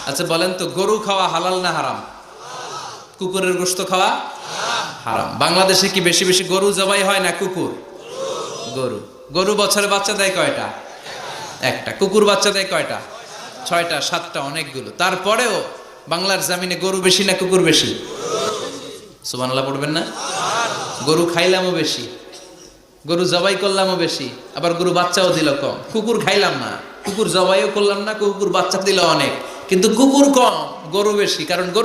আচ্ছা বলেন তো, গরু খাওয়া হালাল না হারাম? কুকুরের গোশত খাওয়া হারাম। বাংলাদেশে কি বেশি বেশি গরু জবাই হয় না কুকুর? গরু। গরু বছরে বাচ্চা দেয় কয়টা? একটা। কুকুর বাচ্চা দেয় কয়টা? 6টা 7টা, অনেকগুলো। তারপরেও বাংলার জমিনে গরু বেশি না কুকুর বেশি? সুবহানাল্লাহ পড়বেন না? গরু খাইলামও বেশি, গরু জবাই করলামও বেশি, আবার গরু বাচ্চাও দিল কম। কুকুর খাইলাম না, কুকুর জবাইও করলাম না, কুকুর বাচ্চা দিল অনেক, কিন্তু কুকুর কম, গরু বেশি। কারণ গরু